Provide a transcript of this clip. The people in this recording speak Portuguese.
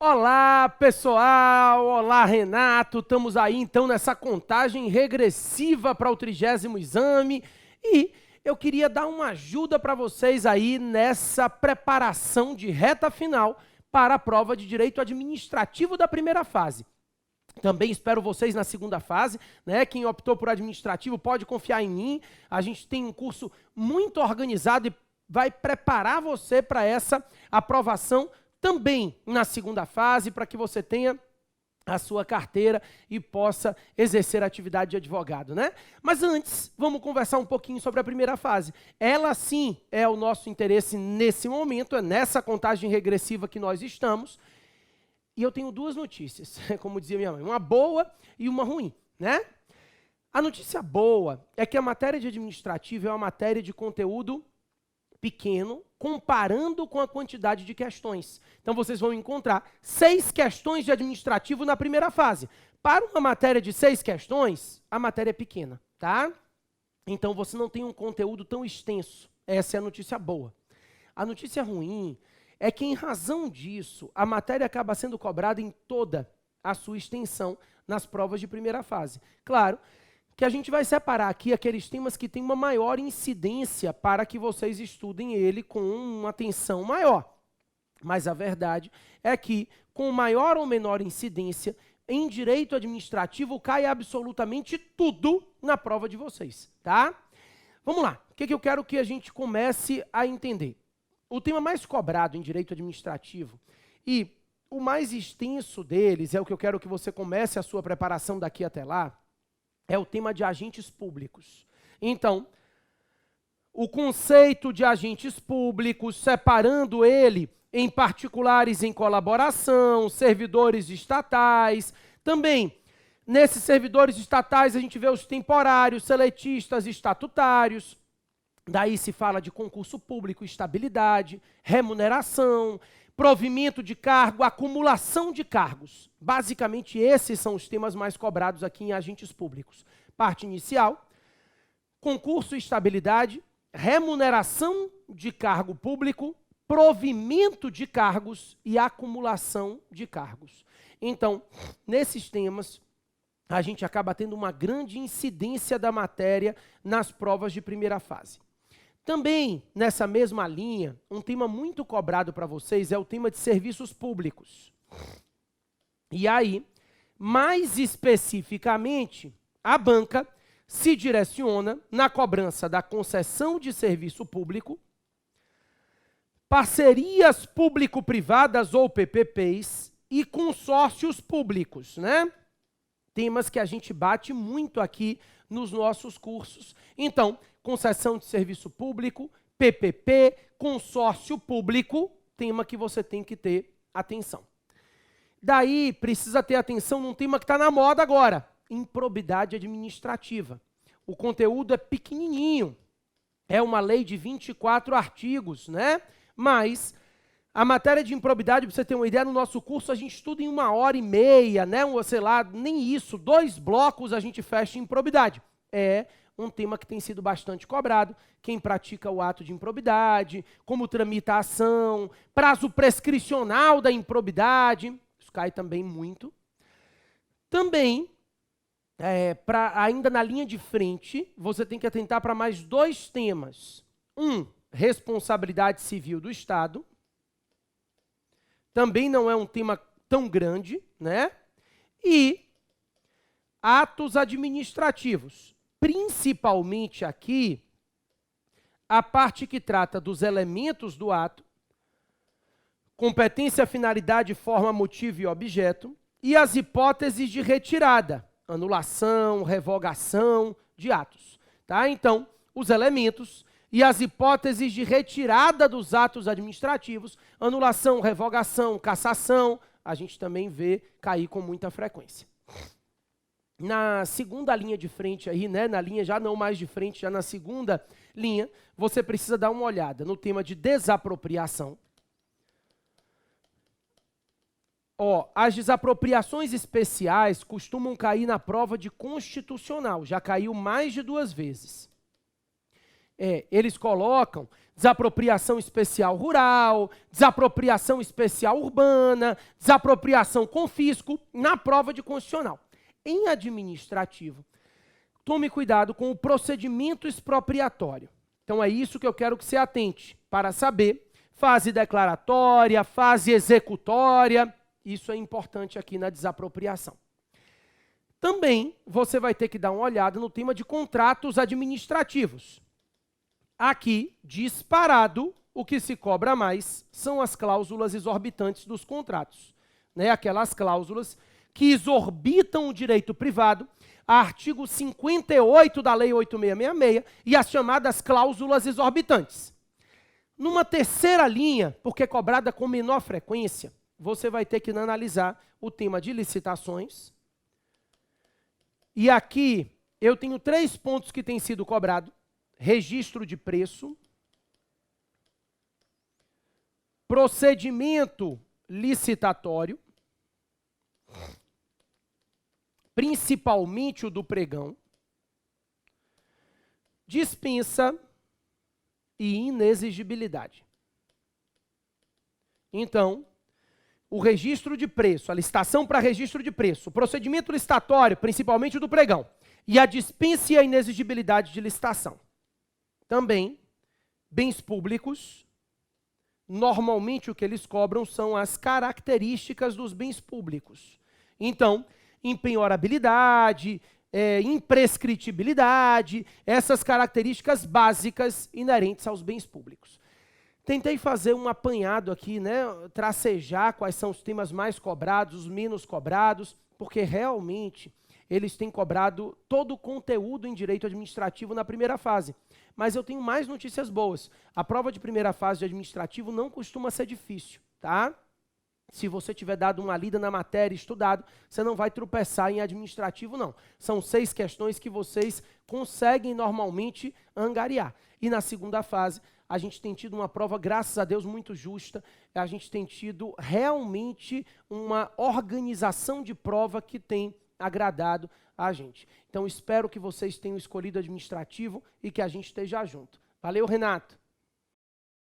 Olá, pessoal! Olá, Renato! Estamos aí, então, nessa contagem regressiva para o 30º exame e eu queria dar uma ajuda para vocês aí nessa preparação de reta final para a prova de Direito Administrativo da primeira fase. Também espero vocês na segunda fase, né? Quem optou por administrativo pode confiar em mim. A gente tem um curso muito organizado e vai preparar você para essa aprovação também na segunda fase, para que você tenha a sua carteira e possa exercer a atividade de advogado, né? Mas antes, vamos conversar um pouquinho sobre a primeira fase. Ela sim é o nosso interesse nesse momento, é nessa contagem regressiva que nós estamos. E eu tenho duas notícias, como dizia minha mãe, uma boa e uma ruim, né? A notícia boa é que a matéria de administrativo é uma matéria de conteúdo pequeno, comparando com a quantidade de questões. Então, vocês vão encontrar 6 questões de administrativo na primeira fase. Para uma matéria de 6 questões, a matéria é pequena, tá? Então, você não tem um conteúdo tão extenso. Essa é a notícia boa. A notícia ruim é que, em razão disso, a matéria acaba sendo cobrada em toda a sua extensão nas provas de primeira fase. Claro que a gente vai separar aqui aqueles temas que têm uma maior incidência para que vocês estudem ele com uma atenção maior. Mas a verdade é que, com maior ou menor incidência, em direito administrativo cai absolutamente tudo na prova de vocês, tá? Vamos lá, o que eu quero que a gente comece a entender? O tema mais cobrado em direito administrativo e o mais extenso deles, é o que eu quero que você comece a sua preparação daqui até lá, é o tema de agentes públicos. Então, o conceito de agentes públicos, separando ele em particulares em colaboração, servidores estatais. Também, nesses servidores estatais, a gente vê os temporários, seletistas, estatutários. Daí se fala de concurso público, estabilidade, remuneração, provimento de cargo, acumulação de cargos. Basicamente, esses são os temas mais cobrados aqui em agentes públicos. Parte inicial, concurso e estabilidade, remuneração de cargo público, provimento de cargos e acumulação de cargos. Então, nesses temas, a gente acaba tendo uma grande incidência da matéria nas provas de primeira fase. Também, nessa mesma linha, um tema muito cobrado para vocês é o tema de serviços públicos. E aí, mais especificamente, a banca se direciona na cobrança da concessão de serviço público, parcerias público-privadas ou PPPs e consórcios públicos, né? Temas que a gente bate muito aqui nos nossos cursos. Então, concessão de serviço público, PPP, consórcio público, tema que você tem que ter atenção. Daí, precisa ter atenção num tema que está na moda agora, improbidade administrativa. O conteúdo é pequenininho, é uma lei de 24 artigos, né? Mas a matéria de improbidade, para você ter uma ideia, no nosso curso a gente estuda em 1h30, né? Sei lá, nem isso, 2 blocos a gente fecha em improbidade. É um tema que tem sido bastante cobrado, quem pratica o ato de improbidade, como tramita a ação, prazo prescricional da improbidade, isso cai também muito. Também, ainda na linha de frente, você tem que atentar para mais 2 temas. Responsabilidade civil do Estado. Também não é um tema tão grande, né? E atos administrativos. Principalmente aqui, a parte que trata dos elementos do ato, competência, finalidade, forma, motivo e objeto, e as hipóteses de retirada, anulação, revogação de atos. Tá? Então, os elementos e as hipóteses de retirada dos atos administrativos, anulação, revogação, cassação, a gente também vê cair com muita frequência. Na segunda linha de frente aí, né, na linha já não mais de frente, já na segunda linha, você precisa dar uma olhada no tema de desapropriação. As desapropriações especiais costumam cair na prova de constitucional, já caiu mais de 2 vezes. eles colocam desapropriação especial rural, desapropriação especial urbana, desapropriação com fisco na prova de constitucional. Em administrativo, tome cuidado com o procedimento expropriatório. Então é isso que eu quero que você atente para saber fase declaratória, fase executória, isso é importante aqui na desapropriação. Também você vai ter que dar uma olhada no tema de contratos administrativos. Aqui, disparado, o que se cobra mais são as cláusulas exorbitantes dos contratos, né? Aquelas cláusulas que exorbitam o direito privado, artigo 58 da Lei 8666 e as chamadas cláusulas exorbitantes. Numa terceira linha, porque é cobrada com menor frequência, você vai ter que analisar o tema de licitações. E aqui eu tenho 3 pontos que têm sido cobrados: registro de preço, procedimento licitatório, principalmente o do pregão, dispensa e inexigibilidade. Então, o registro de preço, a licitação para registro de preço, o procedimento licitatório, principalmente o do pregão, e a dispensa e a inexigibilidade de licitação. Também, bens públicos, normalmente o que eles cobram são as características dos bens públicos. Então, impenhorabilidade, imprescritibilidade, essas características básicas inerentes aos bens públicos. Tentei fazer um apanhado aqui, né, tracejar quais são os temas mais cobrados, os menos cobrados, porque realmente eles têm cobrado todo o conteúdo em direito administrativo na primeira fase. Mas eu tenho mais notícias boas. A prova de primeira fase de administrativo não costuma ser difícil, tá? Se você tiver dado uma lida na matéria, estudado, você não vai tropeçar em administrativo, não. São 6 questões que vocês conseguem normalmente angariar. E na segunda fase, a gente tem tido uma prova, graças a Deus, muito justa. A gente tem tido realmente uma organização de prova que tem agradado a gente. Então, espero que vocês tenham escolhido administrativo e que a gente esteja junto. Valeu, Renato!